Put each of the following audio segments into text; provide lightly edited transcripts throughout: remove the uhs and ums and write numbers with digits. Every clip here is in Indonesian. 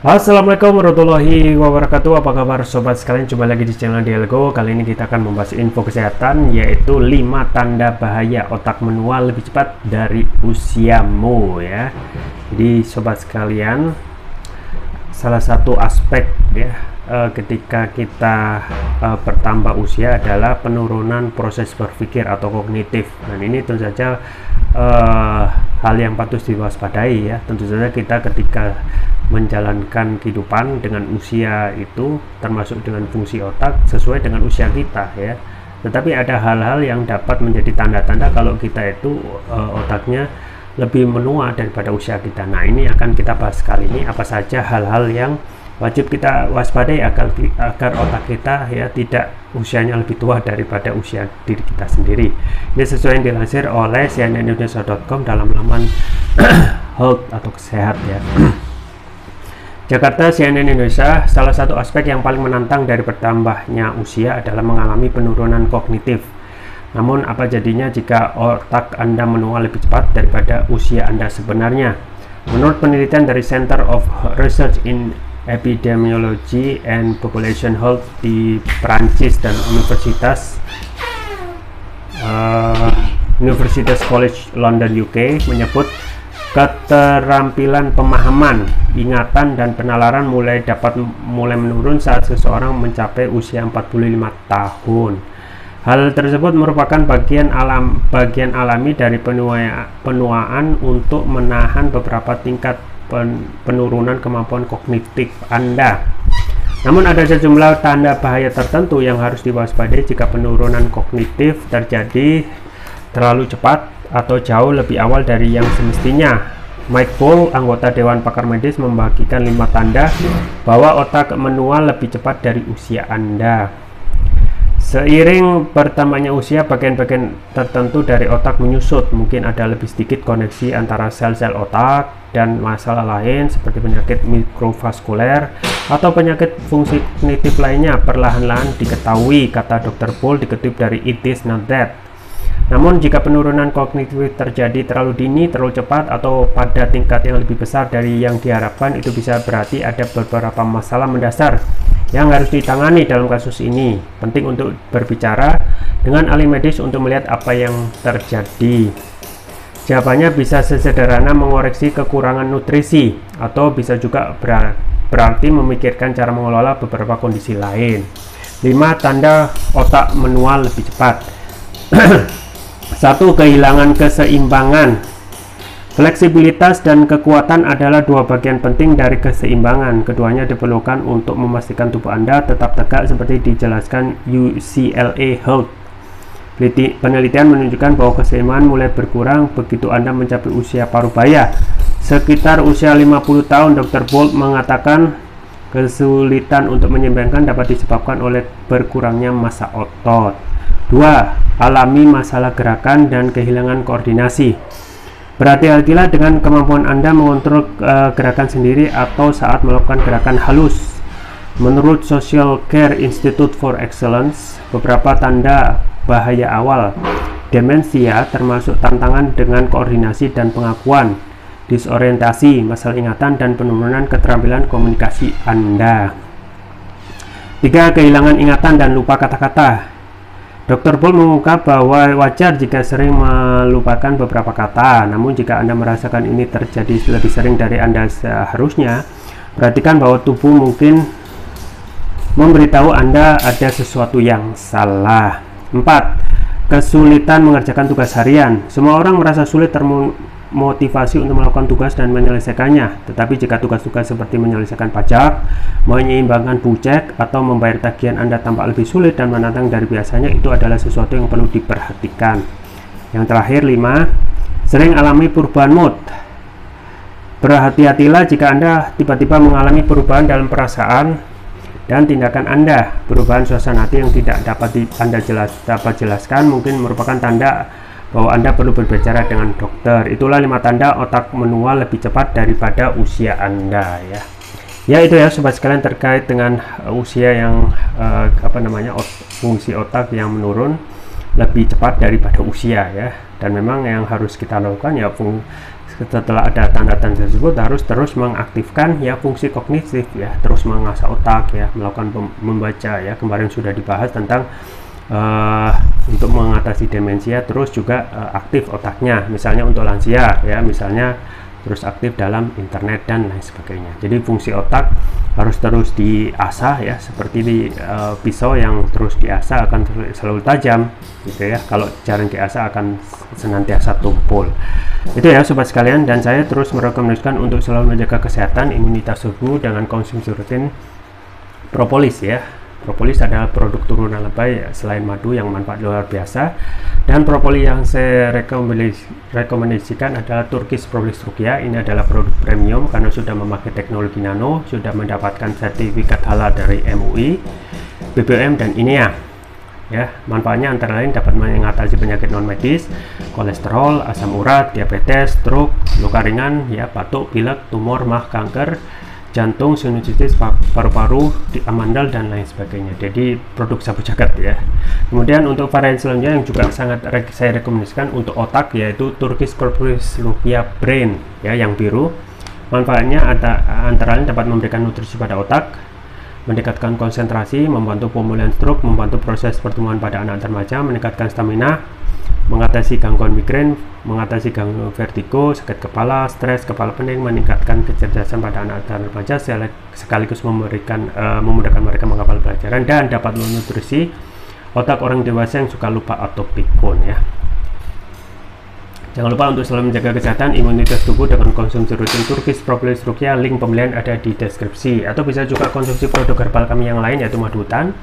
Assalamualaikum warahmatullahi wabarakatuh. Apa kabar sobat sekalian? Jumpa lagi di channel Dialgo. Kali ini kita akan membahas info kesehatan, yaitu 5 tanda bahaya otak menua lebih cepat dari usiamu ya. Jadi sobat sekalian, salah satu aspek ya ketika kita bertambah usia adalah penurunan proses berpikir atau kognitif. Dan ini tentu saja hal yang patut diwaspadai ya. Tentu saja kita ketika menjalankan kehidupan dengan usia itu, termasuk dengan fungsi otak sesuai dengan usia kita ya. Tetapi ada hal-hal yang dapat menjadi tanda-tanda kalau kita itu otaknya lebih menua daripada usia kita. Nah, ini akan kita bahas kali ini, apa saja hal-hal yang wajib kita waspadai agar otak kita ya tidak usianya lebih tua daripada usia diri kita sendiri. Ini sesuai yang dilansir oleh cnnindonesia.com dalam laman health atau sehat ya. Jakarta, CNN Indonesia, salah satu aspek yang paling menantang dari bertambahnya usia adalah mengalami penurunan kognitif. Namun, apa jadinya jika otak Anda menua lebih cepat daripada usia Anda sebenarnya? Menurut penelitian dari Center of Research in Epidemiology and Population Health di Prancis dan Universitas College London UK menyebut keterampilan pemahaman, ingatan, dan penalaran dapat mulai menurun saat seseorang mencapai usia 45 tahun. Hal tersebut merupakan bagian alami dari penuaan untuk menahan beberapa tingkat penurunan kemampuan kognitif Anda. Namun ada sejumlah tanda bahaya tertentu yang harus diwaspadai jika penurunan kognitif terjadi terlalu cepat atau jauh lebih awal dari yang semestinya. Mike Paul, anggota Dewan Pakar Medis, membagikan 5 tanda bahwa otak menua lebih cepat dari usia Anda. Seiring bertambahnya usia, bagian-bagian tertentu dari otak menyusut. Mungkin ada lebih sedikit koneksi antara sel-sel otak dan masalah lain seperti penyakit mikrovaskuler atau penyakit fungsi kognitif lainnya perlahan-lahan diketahui, kata Dr. Paul dikutip dari It Is Not That. Namun jika penurunan kognitif terjadi terlalu dini, terlalu cepat, atau pada tingkat yang lebih besar dari yang diharapkan, itu bisa berarti ada beberapa masalah mendasar yang harus ditangani dalam kasus ini. Penting untuk berbicara dengan ahli medis untuk melihat apa yang terjadi. Jawabannya bisa sesederhana mengoreksi kekurangan nutrisi, atau bisa juga berarti memikirkan cara mengelola beberapa kondisi lain. 5 tanda otak menua lebih cepat. 1. Kehilangan keseimbangan. Fleksibilitas dan kekuatan adalah dua bagian penting dari keseimbangan. Keduanya diperlukan untuk memastikan tubuh Anda tetap tegak seperti dijelaskan UCLA Health. Penelitian menunjukkan bahwa keseimbangan mulai berkurang begitu Anda mencapai usia parubaya. Sekitar usia 50 tahun, Dr. Bolt mengatakan kesulitan untuk menyeimbangkan dapat disebabkan oleh berkurangnya massa otot. 2. Alami masalah gerakan dan kehilangan koordinasi. Berhati-hatilah dengan kemampuan Anda mengontrol gerakan sendiri atau saat melakukan gerakan halus. Menurut Social Care Institute for Excellence, beberapa tanda bahaya awal demensia termasuk tantangan dengan koordinasi dan pengakuan, disorientasi, masalah ingatan, dan penurunan keterampilan komunikasi Anda. 3. Kehilangan ingatan dan lupa kata-kata. Dr. Paul mengungkap bahwa wajar jika sering melupakan beberapa kata, namun jika Anda merasakan ini terjadi lebih sering dari Anda seharusnya, perhatikan bahwa tubuh mungkin memberitahu Anda ada sesuatu yang salah. 4. Kesulitan mengerjakan tugas harian. Semua orang merasa sulit termotivasi untuk melakukan tugas dan menyelesaikannya, tetapi jika tugas-tugas seperti menyelesaikan pajak, menyeimbangkan bucek, atau membayar tagihan Anda tampak lebih sulit dan menantang dari biasanya, itu adalah sesuatu yang perlu diperhatikan. Yang terakhir, 5. Sering alami perubahan mood. Berhati-hatilah jika Anda tiba-tiba mengalami perubahan dalam perasaan dan tindakan Anda. Perubahan suasana hati yang tidak dapat Anda jelaskan mungkin merupakan tanda bahwa Anda perlu berbicara dengan dokter. Itulah 5 tanda otak menua lebih cepat daripada usia Anda ya. Ya, itu ya sobat sekalian terkait dengan usia yang fungsi otak yang menurun lebih cepat daripada usia ya. Dan memang yang harus kita lakukan ya setelah ada tanda-tanda tersebut harus terus mengaktifkan ya fungsi kognitif ya, terus mengasah otak ya, melakukan membaca ya. Kemarin sudah dibahas tentang untuk mengatasi demensia, terus juga aktif otaknya, misalnya untuk lansia ya, misalnya terus aktif dalam internet dan lain sebagainya. Jadi fungsi otak harus terus diasah ya, seperti di pisau yang terus diasah akan selalu tajam gitu ya, kalau jarang diasah akan senantiasa tumpul. Itu ya sobat sekalian, dan saya terus merekomendasikan untuk selalu menjaga kesehatan imunitas tubuh dengan konsumsi rutin propolis ya. Propolis adalah produk turunan lebay selain madu yang manfaat luar biasa, dan propolis yang saya rekomendasikan adalah Turkish Propolis Rukia. Ini adalah produk premium karena sudah memakai teknologi nano, sudah mendapatkan sertifikat halal dari MUI, BPOM dan INEA ya. Manfaatnya antara lain dapat mengatasi penyakit non medis, kolesterol, asam urat, diabetes, stroke, luka ringan ya, batuk, pilek, tumor, mah, kanker, jantung, sinusitis, paru-paru, amandal dan lain sebagainya. Jadi produk sabu jagat ya. Kemudian untuk varian selanjutnya yang juga sangat saya rekomendasikan untuk otak, yaitu Turkish Propolis Rukia Brain ya, yang biru. Manfaatnya antara lain dapat memberikan nutrisi pada otak, meningkatkan konsentrasi, membantu pemulihan stroke, membantu proses pertumbuhan pada anak remaja, meningkatkan stamina, mengatasi gangguan migrain, mengatasi gangguan vertigo, sakit kepala, stres, kepala pening, meningkatkan kecerdasan pada anak dan remaja, sekaligus memudahkan mereka menghafal pelajaran, dan dapat menutrisi otak orang dewasa yang suka lupa atau pikun ya. Jangan lupa untuk selalu menjaga kesehatan imunitas tubuh dengan konsumsi rutin Turkish Propolis Rukia. Link pembelian ada di deskripsi, atau bisa juga konsumsi produk herbal kami yang lain, yaitu madu hutan.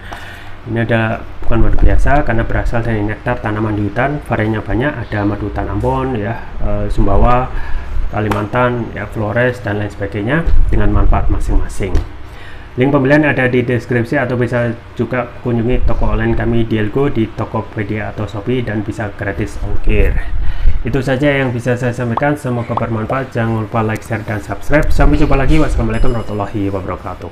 Ini ada bukan madu biasa karena berasal dari nektar tanaman di hutan, variannya banyak, ada madu hutan Ambon ya, Sumbawa, Kalimantan ya, Flores dan lain sebagainya dengan manfaat masing-masing. Link pembelian ada di deskripsi, atau bisa juga kunjungi toko online kami di Elgo, di Tokopedia atau Shopee, dan bisa gratis ongkir. Itu saja yang bisa saya sampaikan, semoga bermanfaat. Jangan lupa like, share dan subscribe. Sampai jumpa lagi. Wassalamualaikum warahmatullahi wabarakatuh.